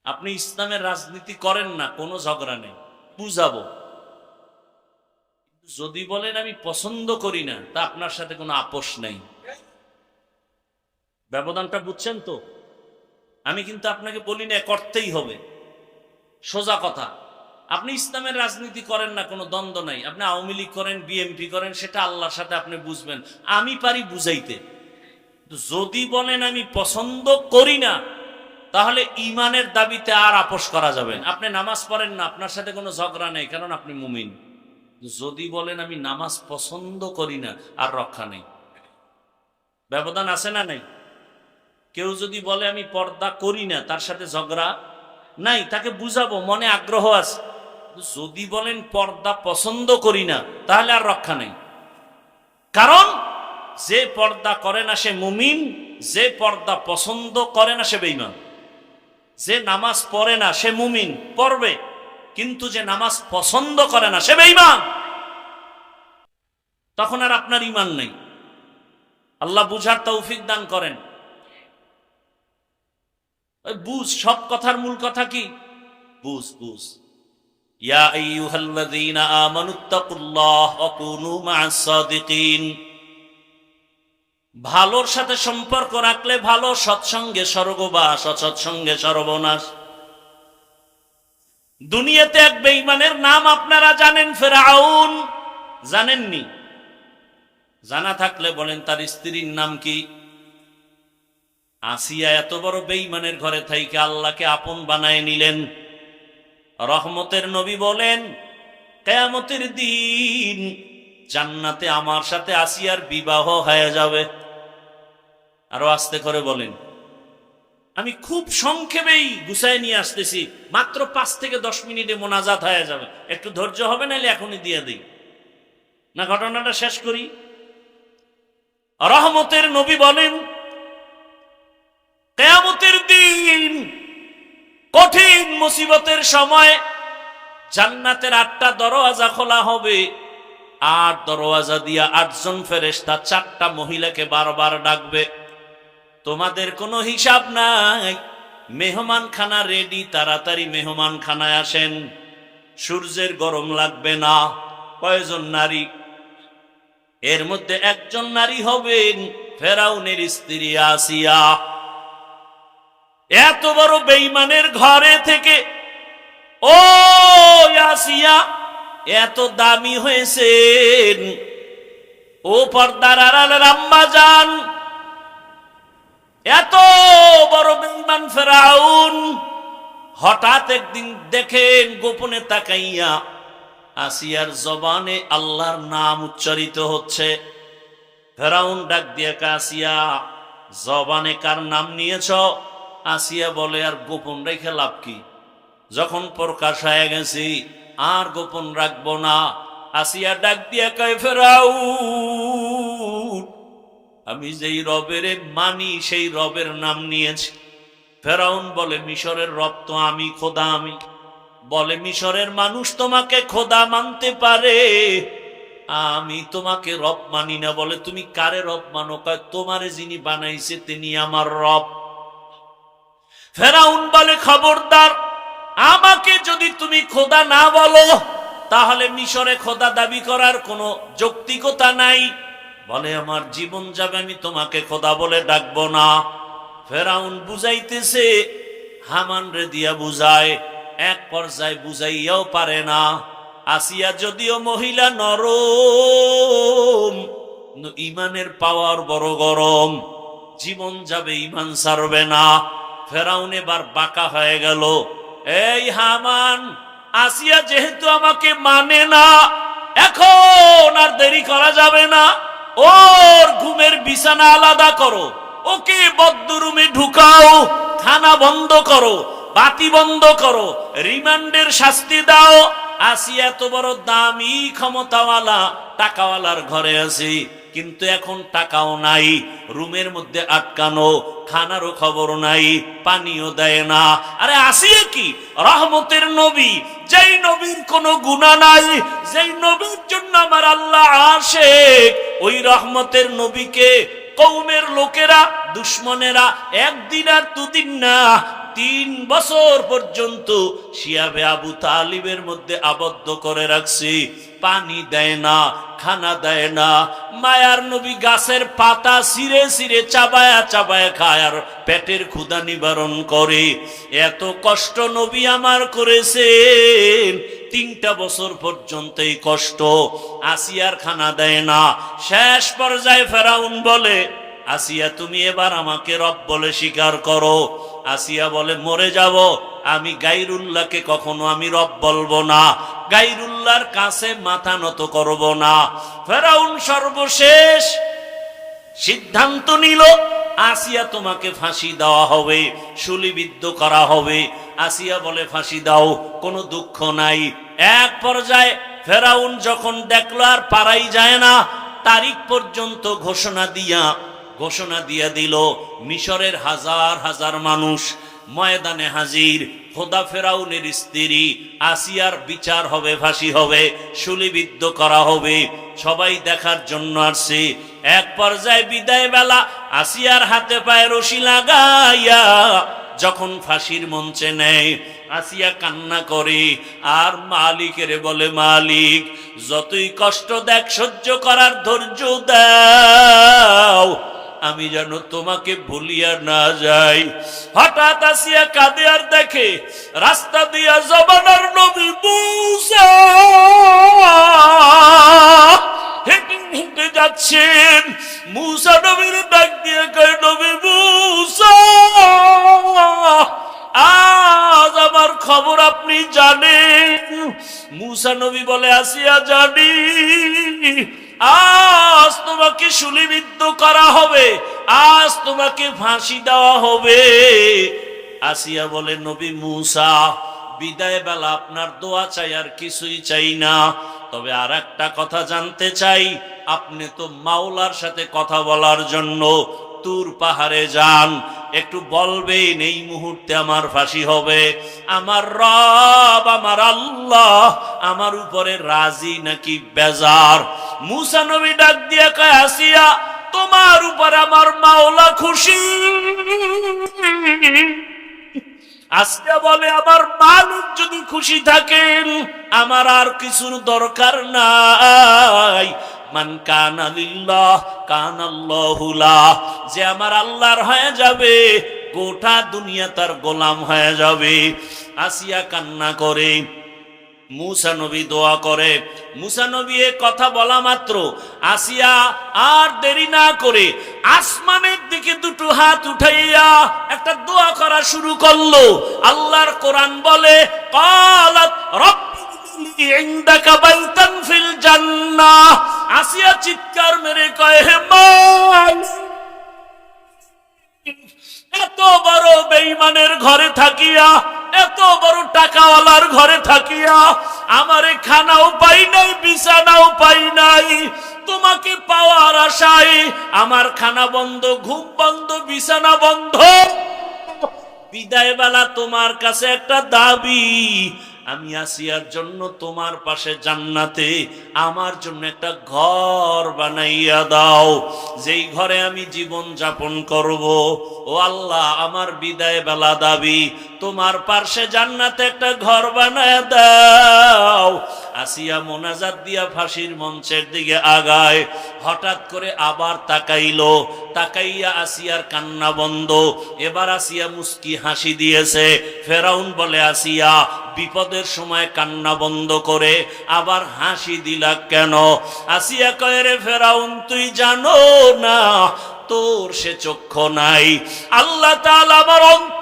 আপনি ইসলামের রাজনীতি করেন না, কোনো ঝগড়া নেই, বুঝাবো। যদি বলেন আমি পছন্দ করি না, তা আপনার সাথে কোনো আপোষ নেই। ব্যবধানটা বুঝছেন তো? আমি কিন্তু আপনাকে বলি না করতেই হবে, সোজা কথা। আপনি ইসলামের রাজনীতি করেন না, কোনো দ্বন্দ্ব নাই। আপনি আওয়ামী লীগ করেন, বিএনপি করেন, সেটা আল্লাহর সাথে আপনি বুঝবেন। আমি পারি বুঝাইতে। যদি বলেন আমি পছন্দ করি না, তাহলে ইমানের দাবিতে আর আপোষ করা যাবে না। আপনি নামাজ পড়েন না, আপনার সাথে কোনো ঝগড়া নেই, কারণ আপনি মুমিন। যদি বলেন আমি নামাজ পছন্দ করি না, আর রক্ষা নেই। ব্যবধান আছে না নাই? কেউ যদি বলে আমি পর্দা করি না, তার সাথে ঝগড়া নাই, তাকে বুঝাবো, মনে আগ্রহ আছে। যদি বলেন পর্দা পছন্দ করি না, তাহলে আর রক্ষা নেই। কারণ যে পর্দা করে না সে মুমিন, যে পর্দা পছন্দ করে না সে বেঈমান। যে নামাজ পড়ে না সে মুমিন, পড়বে, কিন্তু যে নামাজ পছন্দ করে না সে বেঈমান। তখন আর আপনার ঈমান নেই। আল্লাহ বুঝার তৌফিক দান করেন। বুঝ, সব কথার মূল কথা কি? বুঝ বুঝ। ইয়া আইয়ুহাল্লাযীনা আমানুত্তাকুল্লাহ ওয়া কুনু মা'আস সাদিকিন। ভালোর সাথে সম্পর্ক রাখলে ভালো, সৎসঙ্গে স্বর্গবাস, অসৎসঙ্গে সর্বনাশ। দুনিয়াতে এক বেঈমানের নাম আপনারা জানেন, ফিরআউন। জানেননি? জানা থাকলে বলেন তার স্ত্রীর নাম কি? আসিয়া এত বড় বেঈমানের ঘরে থাইকে আল্লাহকে আপন বানায় নিলেন। রহমতের নবী বলেন কিয়ামতের দিন জান্নাতে আমার সাথে আসিয়ার বিবাহ হয়ে যাবে। আরো আস্তে করে বলেন। আমি খুব সংক্ষেপেই গুছায় নিয়ে আসতেছি, মাত্র 5 থেকে 10 মিনিটে মোনাজাত হয়ে যাবে। একটু ধৈর্য হবে, নাহলে এখনই দিয়ে দিই না। ঘটনাটা শেষ করি। রহমতের নবী বলেন কিয়ামতের দিন কঠিন মুসিবতের সময় জান্নাতের 8টা দরওয়াজা খোলা হবে। 8 দরওয়াজা দিয়া 8 জন ফেরেশতা 4টা মহিলাকে বারবার ডাকবে, তোমাদের কোনো হিসাব নাই, মেহমান খানা রেডি, তাড়াতাড়ি মেহমান খানায় আসেন, সূর্যের গরম লাগবে না। কয়জন নারী? এর মধ্যে একজন নারী হবেন ফেরাউনের স্ত্রী আসিয়া। এত বড় বেঈমানের ঘরে থেকে ও আসিয়া এত দামি হয়েছেন। ও পর্দার আড়ালের আম্মা জান, এত বড় বেঈমান ফেরাউন হঠাৎ একদিন দেখেন গোপনে তাকাইয়া আসিয়ার জবানে আল্লাহর নাম উচ্চারিত হচ্ছে। ফেরাউন ডাক দিয়ে, আসিয়া জবানে কার নাম নিয়েছ? আসিয়া বলে, আর গোপন রেখে লাভ কি, যখন প্রকাশ হয়ে গেছি আর গোপন রাখবো না। আসিয়া ডাক দিয়ে কয়, ফেরাউন আমি যেই রবের মানি সেই রবের নাম নিয়েছি। ফেরাউন বলে, মিশরের রব তো আমি, খোদা আমি। বলে, মিশরের মানুষ তোমাকে খোদা মানতে পারে, আমি তোমাকে রব মানি না। বলে, তুমি কারে রব মানো? কয়, তোমারে যিনি বানাইছে তিনি আমার রব। ফেরাউন বলে, খবরদার, আমাকে যদি তুমি খোদা না বলো তাহলে মিশরে খোদা দাবি করার কোনো যৌক্তিকতা নাই। বলে, আমার জীবন যাবে, আমি তোমাকে খোদা বলে ডাকবো না। ফেরাউন বুঝাইতেছে, হামান রে দিয়া বুঝায়, এক পর্যায়ে বুঝাইয়াও পারে না। আসিয়া যদিও মহিলা নরম, ইমানের পাওয়ার বড় গরম, জীবন যাবে, ইমান ছাড়বে না। ফেরাউন এবার বাঁকা হয়ে গেল। এই হামান, আসিয়া যেহেতু আমাকে মানে না, এখন আর দেরি করা যাবে না। ওর ঘুমের বিছানা আলাদা করো, ওকে বদ্ধরুমে ঢুকাও, খানা বন্ধ করো, বাতি বন্ধ করো, রিমান্ডের শাস্তি দাও। আসিয়া এত বড় দামি ক্ষমতাওয়ালা টাকাওয়ালার ঘরে আছি, কিন্তু এখন টাকাও নাই, রুমের মধ্যে আটকানো, খানারও খবর নাই, পানিও দেয় না। আরে আসিয়া কি রহমতের নবী, যেই নবীর কোনো গুনাহ নাই, যেই নবীর জন্য আমার আল্লাহ আশিক, ওই রহমতের নবীকে কওমের লোকেরা, দুশ্মনেরা 1 দিন আর 2 দিন না 3 বছর পর্যন্ত শিয়াবে আবু তালিবের মধ্যে আবদ্ধ করে রাখছে, পানি দেয় না, খানা দেয় না। মায়ার নবী গাছের পাতা ছিঁড়ে ছিঁড়ে চাবায়া চাবায়া খায় আর পেটের ক্ষুধা নিবারণ করে। এত কষ্ট নবী আমার করেছেন, 3টা বছর পর্যন্ত এই কষ্ট। আসিয়ার খানা দেয় না। শেষ পর্যায়ে ফেরাউন বলে, আসিয়া তুমি এবার আমাকে রব বলে স্বীকার করো। আসিয়া বলে, মরে যাব, আমি গায়রুল্লাহকে কখনো আমি রব বলবো না, গায়রুল্লাহর কাছে মাথা নত করব না। ফেরাউন সর্বশেষ সিদ্ধান্ত নিল, আসিয়া তোমাকে ফাঁসি দেওয়া হবে, শুলিবিদ্ধ করা হবে। আসিয়া বলে, ফাঁসি দাও, কোনো দুঃখ নাই। এক পর্যায়ে ফেরাউন যখন দেখলো আর পারাই যায় না, তারিখ পর্যন্ত ঘোষণা দিয়া দিল, মিশরের হাজার হাজার মানুষ ময়দানে হাজির। খোদা ফেরাউনের স্ত্রী আসিয়ার বিচার হবে, ফাঁসি হবে, শুলিবিদ্ধ করা হবে, সবাই দেখার জন্য আসছে। এক পর্যায়ে বিদায় বেলা আসিয়ার হাতে পায়ে রশি লাগাইয়া যখন ফাঁসির মঞ্চে নেয়, আসিয়া কান্না করে আর মালিকের বলে, মালিক যতই কষ্ট দেখ সহ্য করার ধৈর্য দাও, আমি যেন তোমাকে ভুলিয়া না যাই। হঠাৎ আসিয়া কাঁদে আর দেখে রাস্তা দিয়া জমানার নবী মূসা হেঁটে হেঁটে যাচ্ছেন। মূসা নবীর ডাক দিয়ে কয়, নবী মূসা, আজ আমার খবর আপনি জানেন? মূসা নবী বলে, আসিয়া জানি, আজ তোমাকে শুলিবিদ্ধ করা হবে, আজ তোমাকে ফাঁসি দেওয়া হবে। আসিয়া বলে, নবী মূসা, বিদায় বেলা আপনার দোয়া চাই, আর কিছুই চাই না। তবে আর একটা কথা জানতে চাই, আপনি তো মাওলার সাথে কথা বলার জন্য তুর পাহাড়ে যান, একটু বলবেন এই মুহূর্তে আমার ফাঁসি হবে, আমার রব আমার আল্লাহ আমার উপরে রাজি নাকি বেজার? মূসা নবী ডাক দিয়ে কয়, আসিয়া তোমার উপরে আমার মাওলা খুশি। আসিয়া বলে, আমার মালিক যদি খুশি থাকেন আমার আর কিছুর দরকার নাই। মান কানা লিল্লাহ কানাল্লাহু লাহ, যে আমার আল্লাহর হয়ে যাবে গোটা দুনিয়া তার গোলাম হয়ে যাবে। আসিয়া কান্না করে, মূসা নবী দোয়া করে। মূসা নবী এ কথা বলা মাত্র আসিয়া আর দেরি না করে আসমানের দিকে দুটো হাত উঠাইয়া একটা দোয়া করা শুরু করলো। আল্লাহর কোরআন বলে, ক্বালাত রাব্বি ইনদাকা বাইতান ফিল জান্নাহ। আসিয়া চিৎকার মেরে কয়, হে মালিক, এত বড় বেঈমানের ঘরে থাকিয়া, এত বড় টাকাওয়ালার ঘরে থাকিয়া আমারে খানাও পাই নাই, বিছানাও পাই নাই, তোমাকে পাওয়ার আশায় আমার খানা বন্ধ, ঘুম বন্ধ, বিছানা বন্ধ। বিদায় বেলা তোমার কাছে একটা দাবি, আমি আসিয়ার জন্য তোমার পাশে জান্নাতে আমার জন্য একটা ঘর বানাইয়া দাও, যেই ঘরে আমি জীবন যাপন করব। ও আল্লাহ, আমার বিদায় বেলা দাবি, তোমার পাশে জান্নাতে একটা ঘর বানায় দাও। আসিয়া মোনাজাত দিয়া ফাঁসির মঞ্চের দিকে আগায়। হঠাৎ করে আবার তাকাইলো, তাকাইয়া আসিয়ার কান্না বন্ধ। এবার আসিয়া মুস্কি হাসি দিয়েছে। ফেরাউন বলে, আসিয়া বিপদের সময় কান্না বন্ধ করে আবার হাসি দিলা কেন? আসিয়া কয়, রে ফেরাউন, তুই জানো না তোর সে চক্ষু নাই, আল্লাহ তাআলা আমার অন্তর